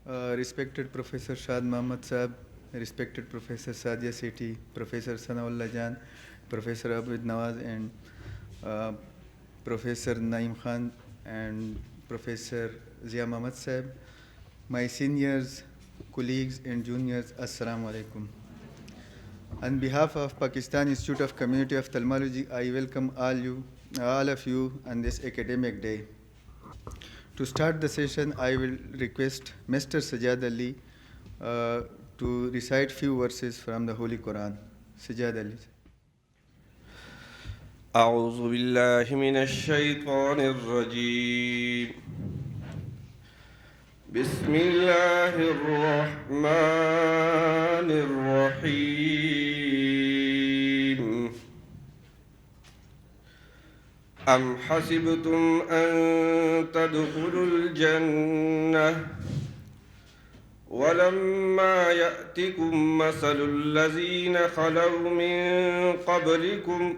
Respected Professor Shad Mohammad Saab, respected Professor Sadia Sethi, Professor Sanaullah Jan, Professor Abid Nawaz, and uh, Professor Naim Khan, and Professor Zia Mohammad Saab, my seniors, colleagues, and juniors, Assalamu alaikum. On behalf of Pakistan Institute of Community Ophthalmology, I welcome all of you on this academic day. To start the session, I will request Mr. Sajjad Ali to recite few verses from the Holy Quran. Sajjad Ali. أعوذ بالله من الشيطان الرجيم بسم الله الرحمن الرحيم أم حسبتم أن تدخلوا الجنة ولما يأتكم مثل الذين خلوا من قبلكم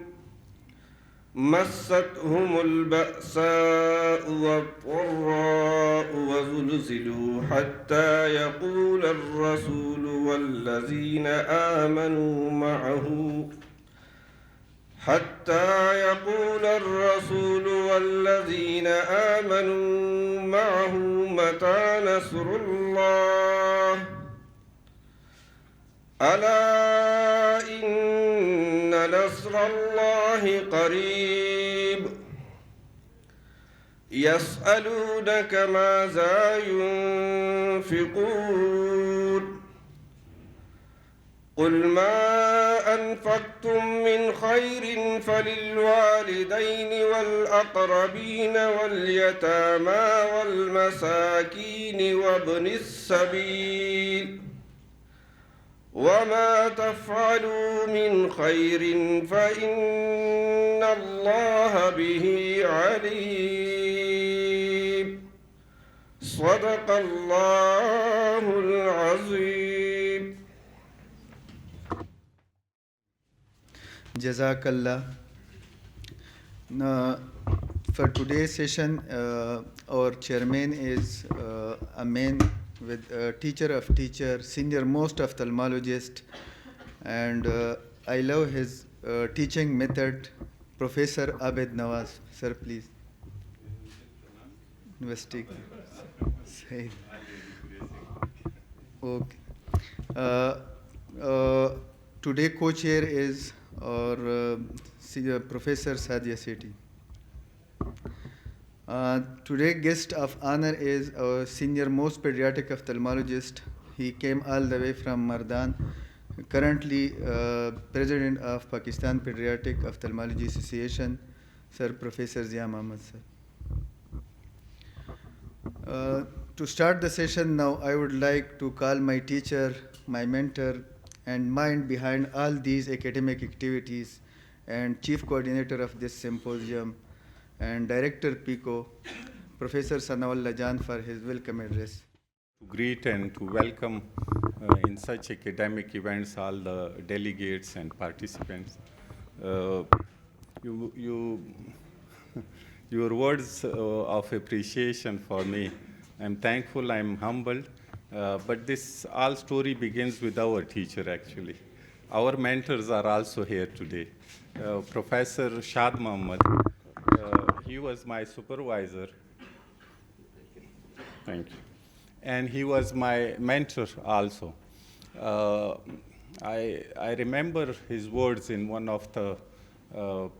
مستهم البأساء والضراء وزلزلوا حتى يقول الرسول والذين آمنوا معه متى نصر الله ألا إن نصر الله قريب يسألونك ماذا ينفقون قل ما أنفقتم من خير فللوالدين والأقربين واليتامى والمساكين وابن السبيل وما تفعلوا من خير فإن الله به عليم صدق الله العظيم. Jazakallah. For today's session, our chairman is a man with a teacher of teacher, senior most ophthalmologist, and I love his teaching method, Professor Abid Nawaz. Sir, please. Investigate. Say. Okay. Today co-chair is our Professor Sadia Sethi. Today guest of honor is our senior most pediatric ophthalmologist. He came all the way from Mardan, currently president of Pakistan Pediatric Ophthalmology Association, Sir Professor Zia Mohammad sir. To start the session now, I would like to call my teacher, my mentor, and mind behind all these academic activities, and chief coordinator of this symposium, and Director PICO, Professor Sanaullah Jan, for his welcome address. To greet and to welcome in such academic events all the delegates and participants. Your words of appreciation for me, I'm thankful, I'm humbled, but this all story begins with our teacher actually. Our mentors are also here today. Professor Shad Mohammad, he was my supervisor. Thank you. And he was my mentor also. I remember his words in one of the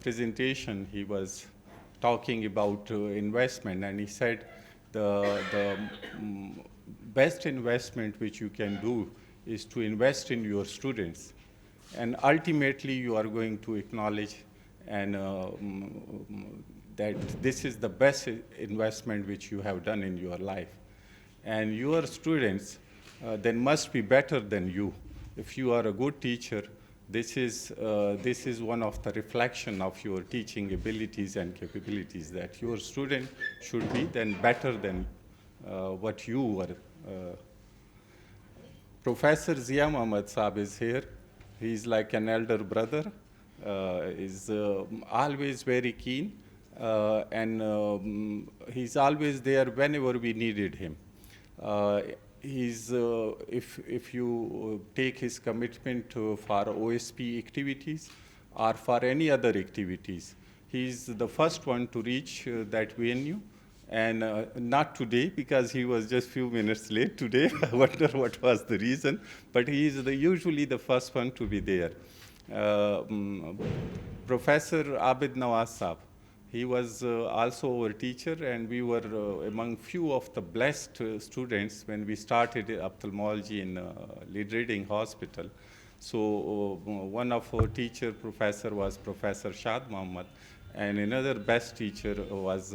presentation. He was talking about investment, and he said the best investment which you can do is to invest in your students. And ultimately, you are going to acknowledge and that this is the best investment which you have done in your life. And your students then must be better than you. If you are a good teacher, this is one of the reflection of your teaching abilities and capabilities, that your student should be then better than what you were. Professor Zia Mohammad Saab is here. He's like an elder brother, is always very keen, and he's always there whenever we needed him. he's, if you take his commitment for OSP activities or for any other activities, he's the first one to reach that venue. And not today, because he was just few minutes late today. I wonder what was the reason, but he is usually the first one to be there. Professor Abid Nawaz Saab, he was also our teacher, and we were among few of the blessed students when we started ophthalmology in Lead Reading Hospital. So one of our teacher professor was Professor Shad Muhammad, and another best teacher was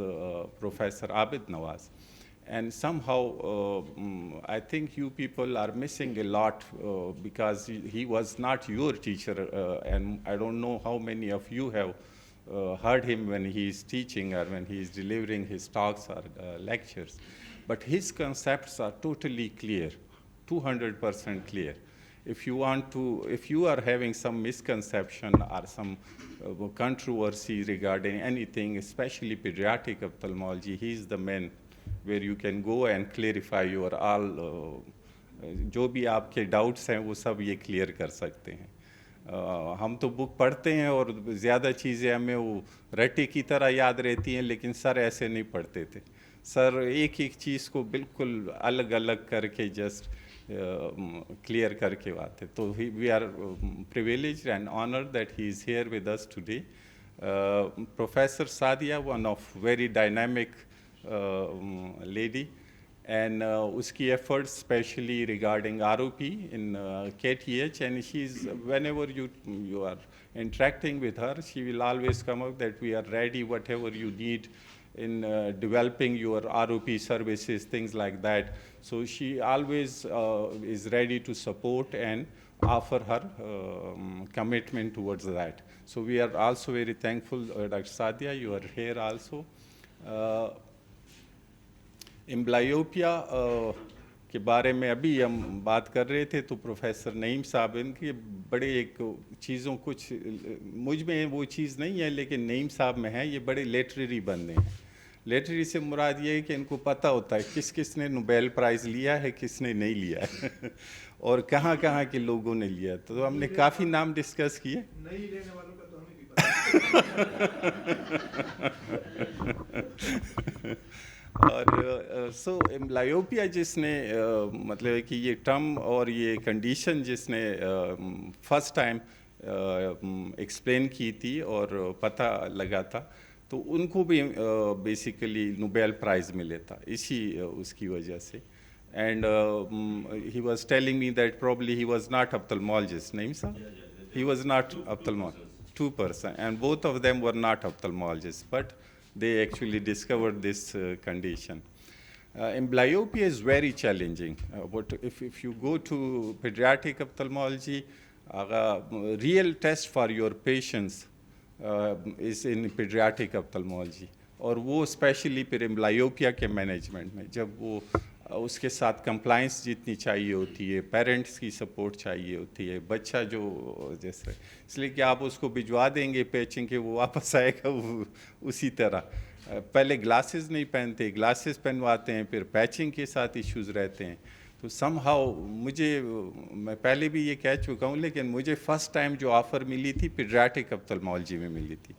Professor Abid Nawaz. And somehow, I think you people are missing a lot because he was not your teacher, and I don't know how many of you have heard him when he is teaching or when he is delivering his talks or lectures. But his concepts are totally clear, 200% clear. If you want to, if you are having some misconception or some controversy regarding anything, especially pediatric ophthalmology, he is the man where you can go and clarify your all, जो भी आपके doubts हैं वो सब ये clear कर सकते हैं. हम तो बुक पढ़ते हैं और ज़्यादा चीज़ें हमें वो रट्टे की तरह याद रहती हैं, लेकिन सर ऐसे नहीं पढ़ते थे. सर एक एक चीज़ को बिल्कुल अलग अलग करके जस्ट clear करके आते. तो we are privileged and honored that he is here with us today. Professor Sadia, one of very dynamic lady, and uski efforts especially regarding ROP in KTH, and she's, whenever you are interacting with her, she will always come up that we are ready, whatever you need in developing your ROP services, things like that. So she always is ready to support and offer her commitment towards that. So we are also very thankful, Dr. Sadia, you are here also. Amblyopia के बारे में अभी हम बात कर रहे थे, तो प्रोफेसर नईम साहब इनके बड़े एक चीज़ों, कुछ मुझ में वो चीज़ नहीं है लेकिन नईम साहब में है, ये बड़े लिटरेरी बंदे हैं. लिटरेरी से मुराद ये है कि इनको पता होता है किस किस ने नोबेल प्राइज़ लिया है, किसने नहीं लिया है और कहाँ कहाँ के लोगों ने लिया. तो हमने काफ़ी नाम डिस्कस किए. नहीं लेने वालों का तो हमें भी पता. और सो एम्ब्लायोपिया जिसने मतलब कि ये टर्म और ये कंडीशन जिसने फर्स्ट टाइम एक्सप्लेन की थी और पता लगा था, तो उनको भी बेसिकली नोबेल प्राइज़ मिले था इसी उसकी वजह से. And he was telling me that probably he was not ophthalmologist. नहीं sir, he was not ophthalmologist. 2 person, and both of them were not ophthalmologists, but they actually discovered this condition. Amblyopia is very challenging. But if you go to pediatric ophthalmology, real test for your patients is in pediatric ophthalmology. और वो specially फिर amblyopia के management में, जब वो उसके साथ compliance जितनी चाहिए होती है, पेरेंट्स की सपोर्ट चाहिए होती है, बच्चा जो जैसे, इसलिए कि आप उसको भिजवा देंगे पैचिंग के, वो वापस आएगा वो उसी तरह. पहले ग्लासेस नहीं पहनते, ग्लासेस पहनवाते हैं, फिर पैचिंग के साथ इश्यूज़ रहते हैं. तो समहाउ मुझे, मैं पहले भी ये कह चुका हूँ, लेकिन मुझे फ़र्स्ट टाइम जो ऑफ़र मिली थी पीडियाट्रिक ऑप्थेल्मोलॉजी में मिली थी,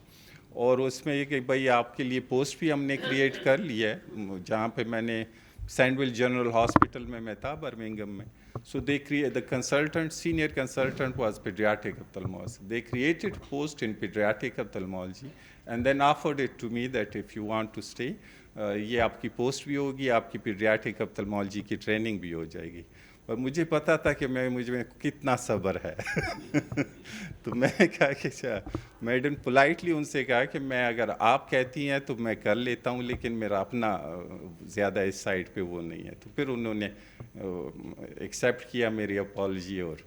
और उसमें ये कि भाई आपके लिए पोस्ट भी हमने क्रिएट कर लिया है, जहाँ पे मैंने सैंडविल जनरल हॉस्पिटल में मैं था बर्मिंघम में. So they create, the consultant, senior consultant was pediatric ophthalmologist. They created post in pediatric ophthalmology and then offered it to me that if you want to stay, ये आपकी post भी होगी, आपकी pediatric ophthalmology की training भी हो जाएगी. और मुझे पता था कि मुझ में कितना सब्र है. तो मैं कहा कि मैडम पोलाइटली उनसे कहा कि मैं, अगर आप कहती हैं तो मैं कर लेता हूँ, लेकिन मेरा अपना ज़्यादा इस साइड पे वो नहीं है. तो फिर उन्होंने एक्सेप्ट किया मेरी अपॉलजी. और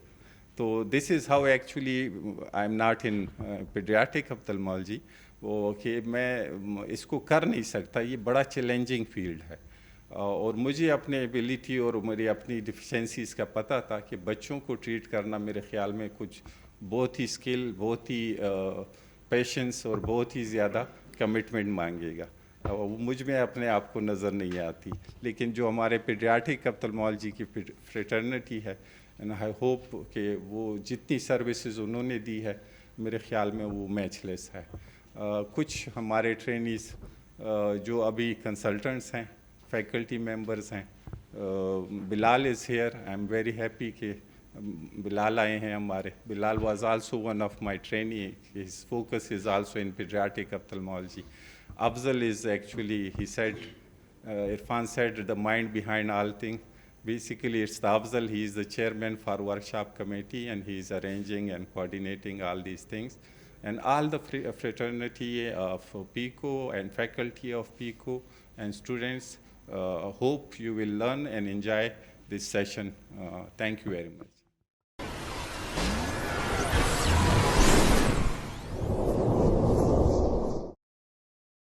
तो this is how actually I am not in paediatric ophthalmology. वो कि मैं इसको कर नहीं सकता, ये बड़ा चैलेंजिंग फील्ड है. और मुझे अपने एबिलिटी और मेरी अपनी डिफिशेंसीज़ का पता था कि बच्चों को ट्रीट करना मेरे ख्याल में कुछ बहुत ही स्किल, बहुत ही पेशेंस और बहुत ही ज़्यादा कमिटमेंट मांगेगा. वो मुझ में अपने आप को नज़र नहीं आती, लेकिन जो हमारे पीडियाट्रिक ऑप्थेल्मोलॉजी की फ्रेटर्निटी है, एंड आई होप कि वो जितनी सर्विसेज उन्होंने दी है मेरे ख्याल में वो मैचलेस है। कुछ हमारे ट्रेनीज़ जो अभी कंसल्टेंट्स हैं, फैकल्टी मेंबर्स हैं, Bilal is here, I am very happy कि बिलाल आए हैं हमारे। Bilal was also one of my trainee. His focus is also in pediatric ophthalmology. Afzal is actually, he said, Irfan said, the mind behind all things. Basically, it's the Afzal. He is the chairman for workshop committee, and he is arranging and coordinating all these things. And all the fraternity of PICO and faculty of PICO and students, hope you will learn and enjoy this session. Thank you very much.